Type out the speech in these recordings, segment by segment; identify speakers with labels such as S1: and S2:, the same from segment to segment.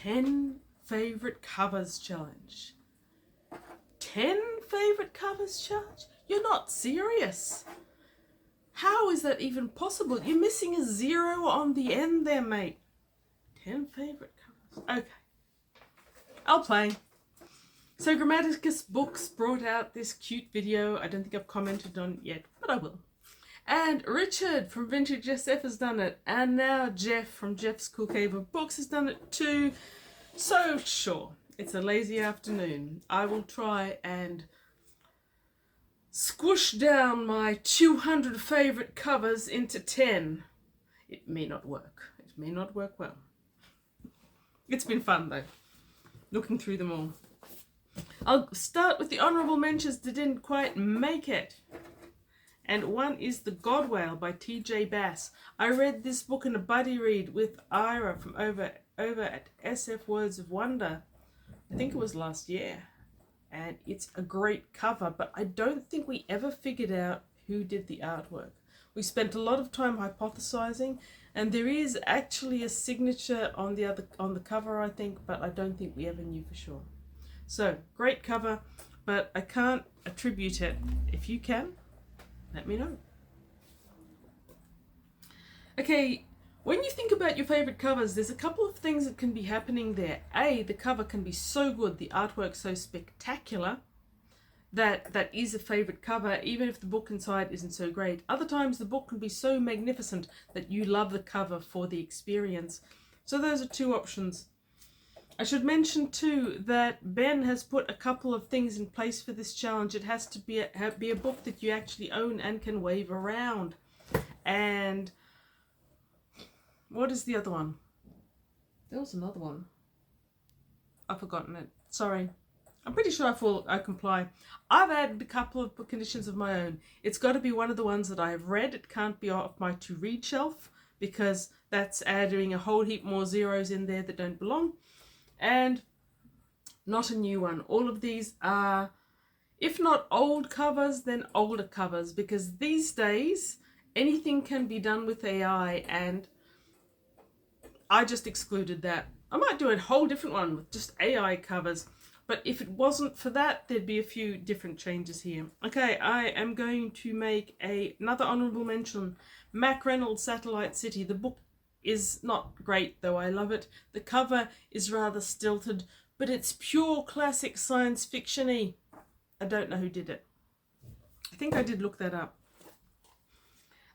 S1: 10 favorite covers challenge. 10 favorite covers challenge? You're not serious. How is that even possible? You're missing a 0 on the end there, mate. 10 favorite covers. Okay. I'll play. So Grammaticus Books brought out this cute video. I don't think I've commented on it yet, but I will. And Richard from Vintage SF has done it. And now Jeff from Jeff's Cool Cave of Books has done it too. So sure, it's a lazy afternoon. I will try and squish down my 200 favourite covers into 10. It may not work. It may not work well. It's been fun though, looking through them all. I'll start with the honourable mentions that didn't quite make it. And one is The God Whale by T.J. Bass. I read this book in a buddy read with Ira from over at SF Words of Wonder. I think it was last year. And it's a great cover, but I don't think we ever figured out who did the artwork. We spent a lot of time hypothesizing, and there is actually a signature on the cover, I think, but I don't think we ever knew for sure. So, great cover, but I can't attribute it. If you can, let me know. Okay, when you think about your favorite covers, there's a couple of things that can be happening there. A, the cover can be so good, the artwork so spectacular, that is a favorite cover, even if the book inside isn't so great. Other times the book can be so magnificent that you love the cover for the experience. So those are two options. I should mention too that Ben has put a couple of things in place for this challenge. It has to be a book that you actually own and can wave around. And what is the other one? There was another one. I've forgotten it. Sorry. I'm pretty sure I comply. I've added a couple of book conditions of my own. It's got to be one of the ones that I have read. It can't be off my to-read shelf because that's adding a whole heap more zeros in there that don't belong. And not a new one. All of these are, if not old covers, then older covers, because these days anything can be done with AI, and I just excluded that. I might do a whole different one with just AI covers, but if it wasn't for that, there'd be a few different changes here. Okay, I am going to make another honourable mention. Mac Reynolds' Satellite City. The book is not great, though I love it. The cover is rather stilted, but it's pure classic science fiction-y. I don't know who did it. I think I did look that up.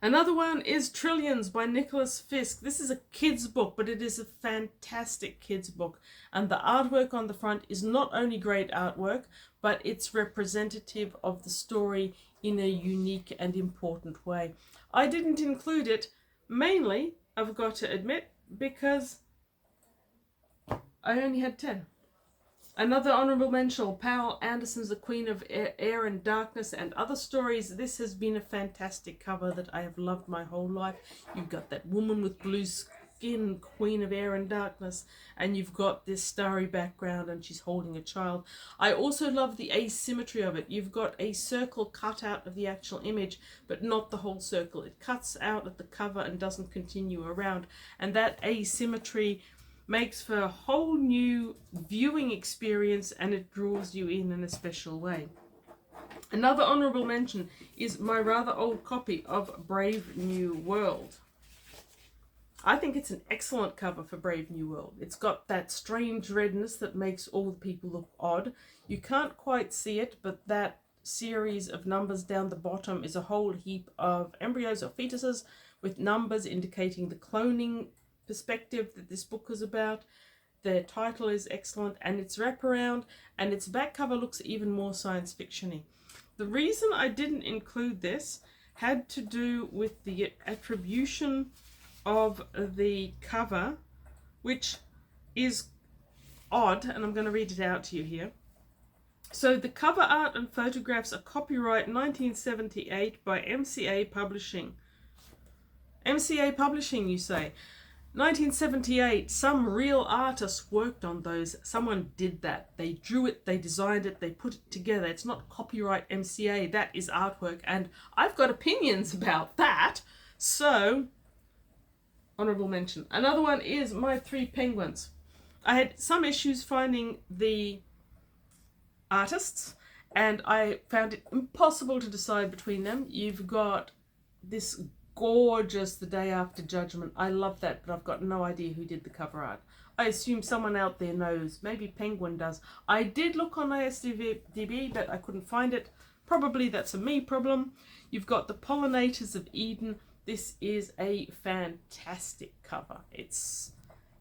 S1: Another one is Trillions by Nicholas Fisk. This is a kid's book, but it is a fantastic kid's book. And the artwork on the front is not only great artwork, but it's representative of the story in a unique and important way. I didn't include it, mainly, I've got to admit, because I only had 10. Another honourable mention, Powell Anderson's The Queen of Air and Darkness and Other Stories. This has been a fantastic cover that I have loved my whole life. You've got that woman with blue skin, Queen of Air and Darkness, and you've got this starry background and she's holding a child. I also love the asymmetry of it. You've got a circle cut out of the actual image, but not the whole circle. It cuts out at the cover and doesn't continue around. And that asymmetry makes for a whole new viewing experience, and it draws you in a special way. Another honourable mention is my rather old copy of Brave New World. I think it's an excellent cover for Brave New World. It's got that strange redness that makes all the people look odd. You can't quite see it, but that series of numbers down the bottom is a whole heap of embryos or fetuses with numbers indicating the cloning perspective that this book is about. The title is excellent, and its wraparound and its back cover looks even more science fiction-y. The reason I didn't include this had to do with the attribution of the cover, which is odd, and I'm going to read it out to you here. So the cover art and photographs are copyright 1978 by MCA Publishing. MCA Publishing, you say? 1978, some real artist worked on those. Someone did that. They drew it, they designed it, they put it together. It's not copyright MCA, that is artwork. And I've got opinions about that. So, honourable mention. Another one is My Three Penguins. I had some issues finding the artists, and I found it impossible to decide between them. You've got this gorgeous The Day After Judgment. I love that, but I've got no idea who did the cover art. I assume someone out there knows. Maybe Penguin does. I did look on ISDB, but I couldn't find it. Probably that's a me problem. You've got The Pollinators of Eden. This is a fantastic cover.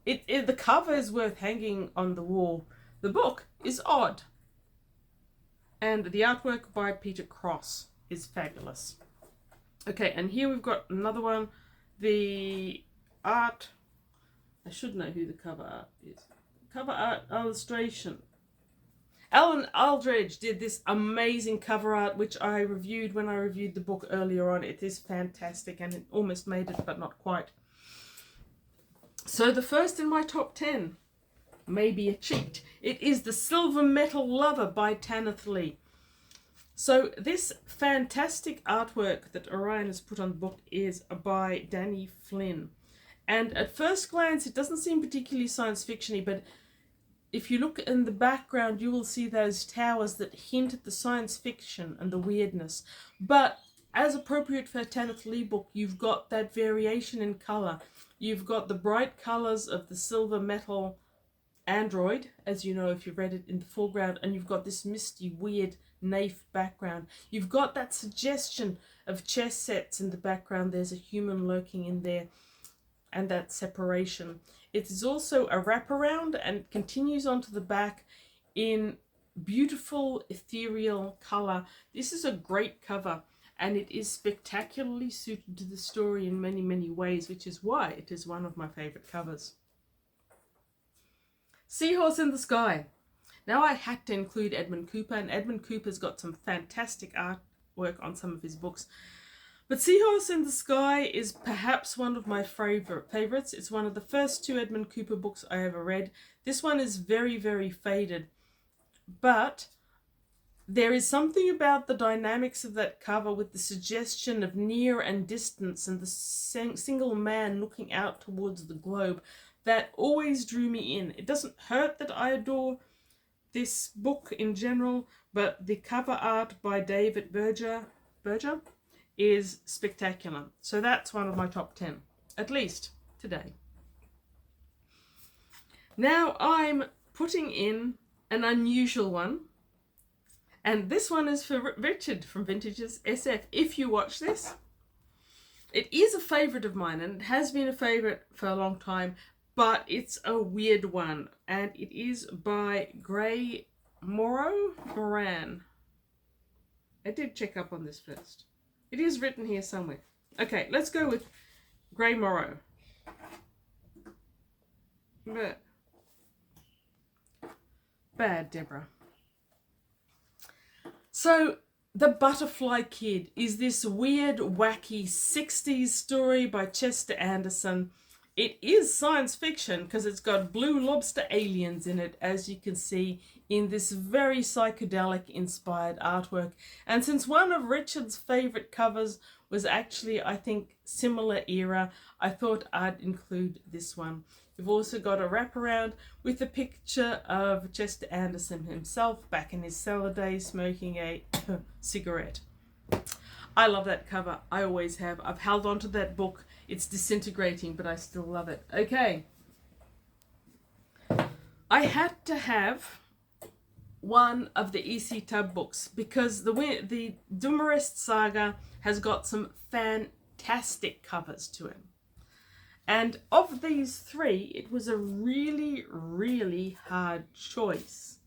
S1: The cover is worth hanging on the wall. The book is odd. And the artwork by Peter Cross is fabulous. Okay, and here we've got another one. The art, I should know who the cover art is. Cover art illustration. Alan Aldridge did this amazing cover art, which I reviewed when I reviewed the book earlier on. It is fantastic, and it almost made it, but not quite. So the first in my top 10, maybe a cheat. It is The Silver Metal Lover by Tanith Lee. So this fantastic artwork that Orion has put on the book is by Danny Flynn. And at first glance, it doesn't seem particularly science fiction-y, but if you look in the background, you will see those towers that hint at the science fiction and the weirdness. But as appropriate for a Tanith Lee book, you've got that variation in colour. You've got the bright colours of the silver metal android, as you know if you've read it, in the foreground, and you've got this misty, weird naif background. You've got that suggestion of chess sets in the background. There's a human lurking in there, and that separation. It is also a wraparound and continues onto the back in beautiful ethereal colour. This is a great cover, and it is spectacularly suited to the story in many, many ways, which is why it is one of my favourite covers. Seahorse in the Sky. Now I had to include Edmund Cooper, and Edmund Cooper's got some fantastic artwork on some of his books. But Seahorse in the Sky is perhaps one of my favourites. It's one of the first two Edmund Cooper books I ever read. This one is very, very faded, but there is something about the dynamics of that cover with the suggestion of near and distance and the single man looking out towards the globe that always drew me in. It doesn't hurt that I adore this book in general, but the cover art by David Berger is spectacular. So that's one of my top 10, at least today. Now I'm putting in an unusual one, and this one is for Richard from Vintages SF. If you watch this, it is a favourite of mine, and it has been a favourite for a long time, but it's a weird one, and it is by Gray Moran. I did check up on this first. It is written here somewhere. Okay, let's go with Gray Morrow. Bad, Deborah. So, The Butterfly Kid is this weird, wacky 60s story by Chester Anderson. It is science fiction because it's got blue lobster aliens in it, as you can see in this very psychedelic inspired artwork. And since one of Richard's favourite covers was actually, I think, similar era, I thought I'd include this one. You've also got a wraparound with a picture of Chester Anderson himself back in his cellar days smoking a cigarette. I love that cover. I always have. I've held on to that book. It's disintegrating, but I still love it. Okay. I had to have one of the E.C. Tubb books because the Dumarest Saga has got some fantastic covers to it. And of these three, it was a really, really hard choice.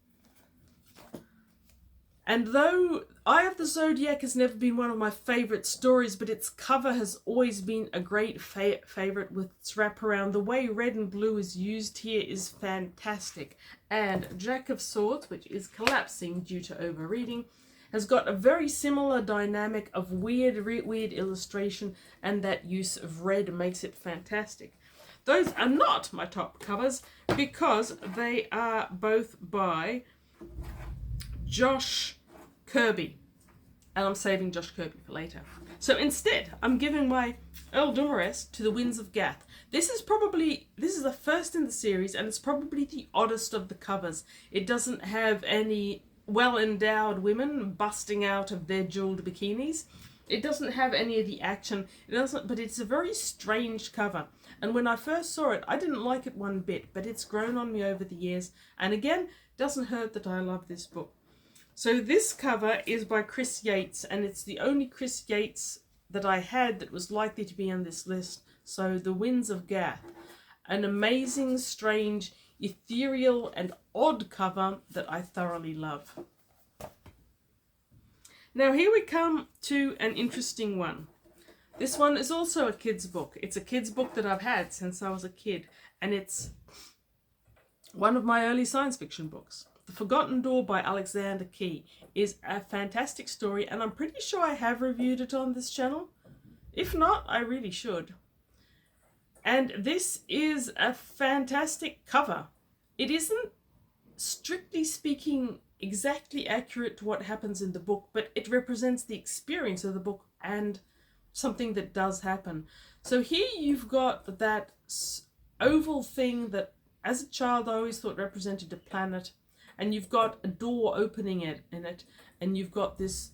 S1: And though Eye of the Zodiac has never been one of my favourite stories, but its cover has always been a great favourite with its wraparound. The way red and blue is used here is fantastic. And Jack of Swords, which is collapsing due to overreading, has got a very similar dynamic of weird illustration, and that use of red makes it fantastic. Those are not my top covers because they are both by Josh Kirby, and I'm saving Josh Kirby for later. So instead, I'm giving my Earl Dumarest to the Winds of Gath. This is the first in the series, and it's probably the oddest of the covers. It doesn't have any well-endowed women busting out of their jeweled bikinis. It doesn't have any of the action. It doesn't, but it's a very strange cover. And when I first saw it, I didn't like it one bit, but it's grown on me over the years. And again, doesn't hurt that I love this book. So this cover is by Chris Yates, and it's the only Chris Yates that I had that was likely to be on this list. So The Winds of Gath, an amazing, strange, ethereal and odd cover that I thoroughly love. Now here we come to an interesting one. This one is also a kid's book. It's a kid's book that I've had since I was a kid, and it's one of my early science fiction books. The Forgotten Door by Alexander Key is a fantastic story, and I'm pretty sure I have reviewed it on this channel. If not, I really should. And this is a fantastic cover. It isn't, strictly speaking, exactly accurate to what happens in the book, but it represents the experience of the book and something that does happen. So here you've got that oval thing that as a child I always thought represented a planet, and you've got a door opening in it, and you've got this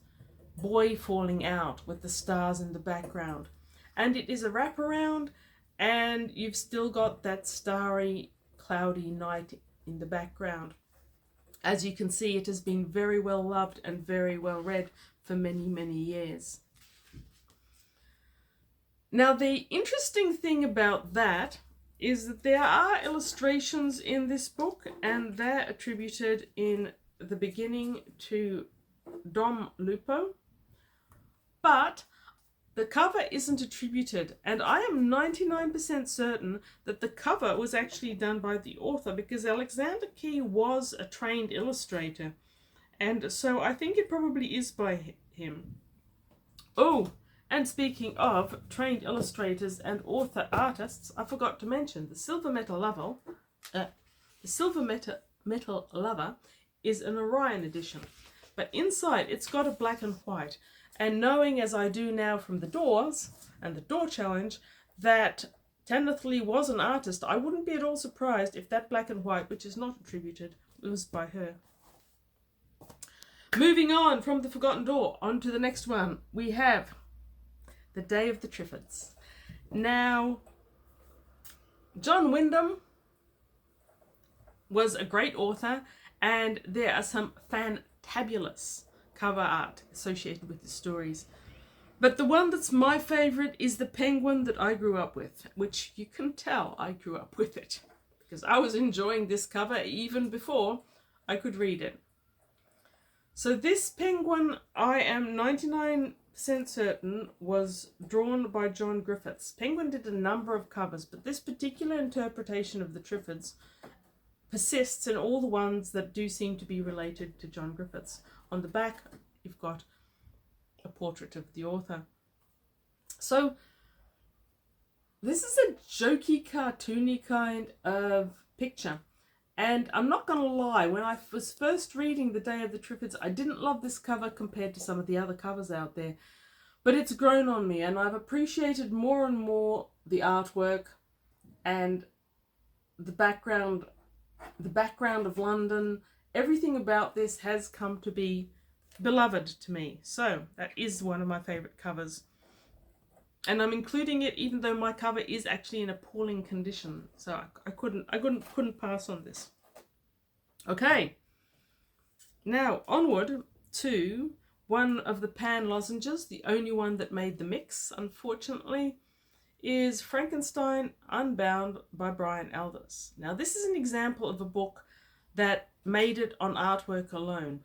S1: boy falling out with the stars in the background, and it is a wraparound, and you've still got that starry cloudy night in the background. As you can see, it has been very well loved and very well read for many, many years. Now, the interesting thing about that is that there are illustrations in this book, and they're attributed in the beginning to Dom Lupo, but the cover isn't attributed, and I am 99% certain that the cover was actually done by the author, because Alexander Key was a trained illustrator, and so I think it probably is by him. Oh, and speaking of trained illustrators and author artists, I forgot to mention the Silver Metal Lover is an Orion edition, but inside it's got a black and white. And knowing as I do now from the Doors and the Door Challenge that Kenneth Lee was an artist, I wouldn't be at all surprised if that black and white, which is not attributed, was by her. Moving on from the Forgotten Door, on to the next one, we have The Day of the Triffids. Now, John Wyndham was a great author, and there are some fantabulous cover art associated with the stories. But the one that's my favourite is the penguin that I grew up with, which you can tell I grew up with it, because I was enjoying this cover even before I could read it. So this penguin, I am 99% certain, was drawn by John Griffiths. Penguin did a number of covers, but this particular interpretation of the Triffids persists in all the ones that do seem to be related to John Griffiths. On the back, you've got a portrait of the author. So this is a jokey, cartoony kind of picture. And I'm not going to lie, when I was first reading The Day of the Triffids, I didn't love this cover compared to some of the other covers out there. But it's grown on me, and I've appreciated more and more the artwork and the background of London. Everything about this has come to be beloved to me. So that is one of my favourite covers. And I'm including it even though my cover is actually in appalling condition. So I couldn't pass on this. Okay. Now onward to one of the Pan lozenges, the only one that made the mix, unfortunately, is Frankenstein Unbound by Brian Aldiss. Now this is an example of a book that made it on artwork alone.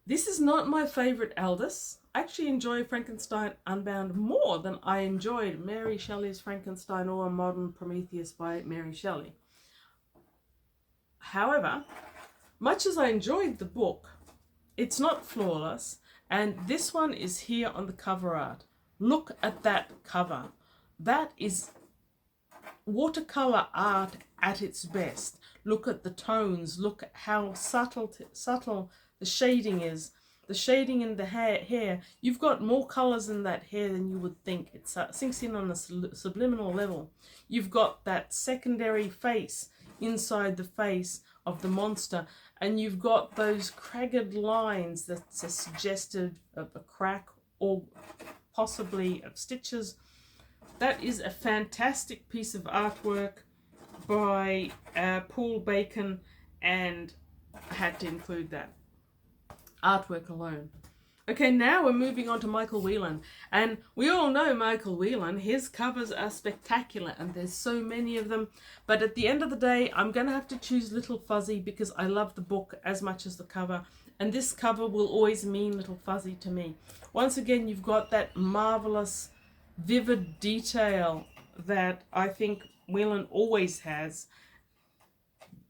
S1: This is not my favourite Aldiss. I actually enjoy Frankenstein Unbound more than I enjoyed Mary Shelley's Frankenstein or Modern Prometheus by Mary Shelley. However, much as I enjoyed the book, it's not flawless, and this one is here on the cover art. Look at that cover. That is watercolour art at its best. Look at the tones, look at how subtle the shading is. the shading in the hair, you've got more colors in that hair than you would think. It sinks in on a subliminal level. You've got that secondary face inside the face of the monster, and you've got those cragged lines that's suggestive of a crack or possibly of stitches. That is a fantastic piece of artwork by Paul Bacon, and I had to include that artwork alone. Okay, now we're moving on to Michael Whelan, and we all know Michael Whelan. His covers are spectacular, and there's so many of them, but at the end of the day, I'm going to have to choose Little Fuzzy because I love the book as much as the cover, and this cover will always mean Little Fuzzy to me. Once again, you've got that marvelous, vivid detail that I think Whelan always has.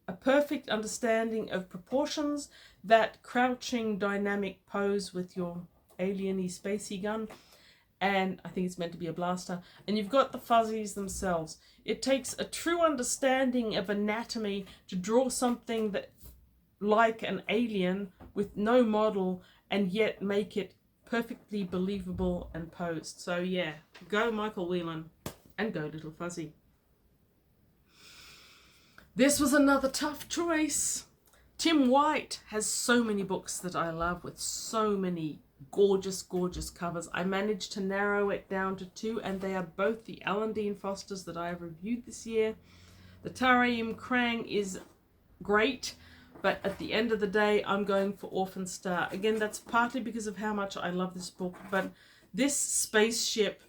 S1: A perfect understanding of proportions, that crouching dynamic pose with your alien-y spacey gun, and I think it's meant to be a blaster, and you've got the fuzzies themselves. It takes a true understanding of anatomy to draw something that like an alien with no model and yet make it perfectly believable and posed. So yeah, go Michael Whelan and go Little Fuzzy. This was another tough choice. Tim White has so many books that I love with so many gorgeous, gorgeous covers. I managed to narrow it down to two, and they are both the Alan Dean Fosters that I have reviewed this year. The Taraim Krang is great, but at the end of the day, I'm going for Orphan Star. Again, that's partly because of how much I love this book, but this spaceship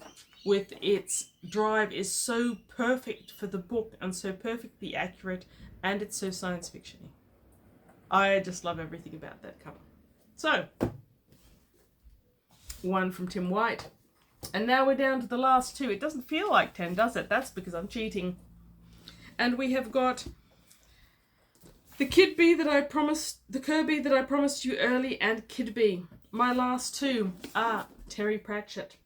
S1: with its drive is so perfect for the book and so perfectly accurate, and it's so science fiction-y. I just love everything about that cover. So, one from Tim White. And now we're down to the last two. It doesn't feel like 10, does it? That's because I'm cheating. And we have got the Kirby that I promised you early, and Kirby. My last two are Terry Pratchett.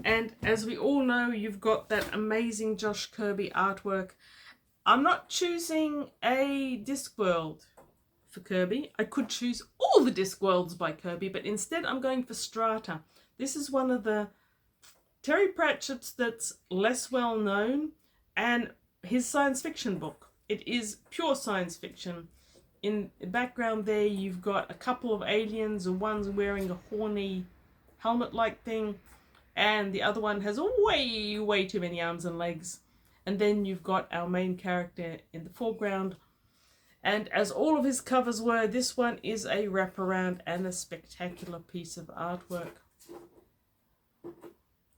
S1: And as we all know, you've got that amazing Josh Kirby artwork. I'm not choosing a Discworld for Kirby. I could choose all the Discworlds by Kirby, but instead I'm going for Strata. This is one of the Terry Pratchett's that's less well known, and his science fiction book. It is pure science fiction. In the background there, you've got a couple of aliens, and one's wearing a horny helmet-like thing, and the other one has way too many arms and legs. And then you've got our main character in the foreground. And as all of his covers were, this one is a wraparound and a spectacular piece of artwork.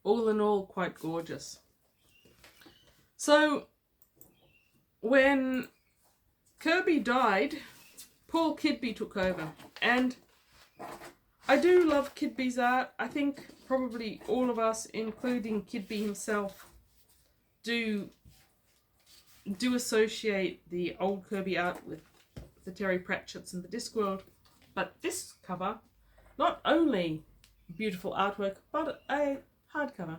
S1: All in all, quite gorgeous. So, when Kirby died, Paul Kirby took over. And I do love Kirby's art. I think probably all of us, including Kirby himself, do associate the old Kirby art with the Terry Pratchett's and the Discworld. But this cover, not only beautiful artwork, but a hardcover,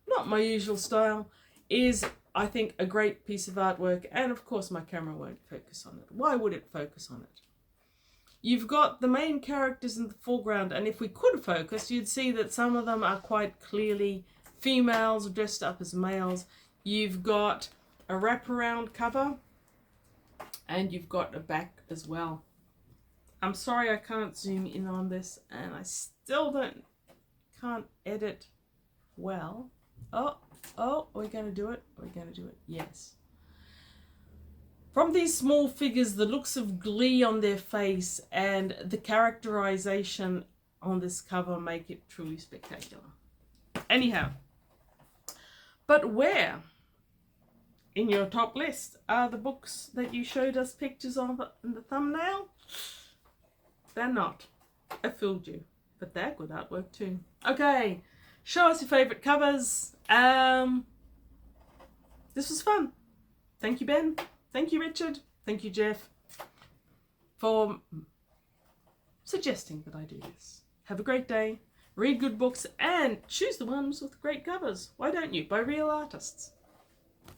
S1: not my usual style, is, I think, a great piece of artwork. And of course my camera won't focus on it. Why would it focus on it? You've got the main characters in the foreground, and if we could focus, you'd see that some of them are quite clearly females dressed up as males. You've got a wraparound cover, and you've got a back as well. I'm sorry I can't zoom in on this, and I still can't edit well. Oh, we're going to do it. We're going to do it. Yes. From these small figures, the looks of glee on their face and the characterization on this cover make it truly spectacular. Anyhow, but where in your top list are the books that you showed us pictures of in the thumbnail? They're not. I fooled you, but they're good artwork too. Okay, show us your favorite covers. This was fun. Thank you, Ben. Thank you, Richard. Thank you, Jeff, for suggesting that I do this. Have a great day. Read good books and choose the ones with great covers. Why don't you? By real artists.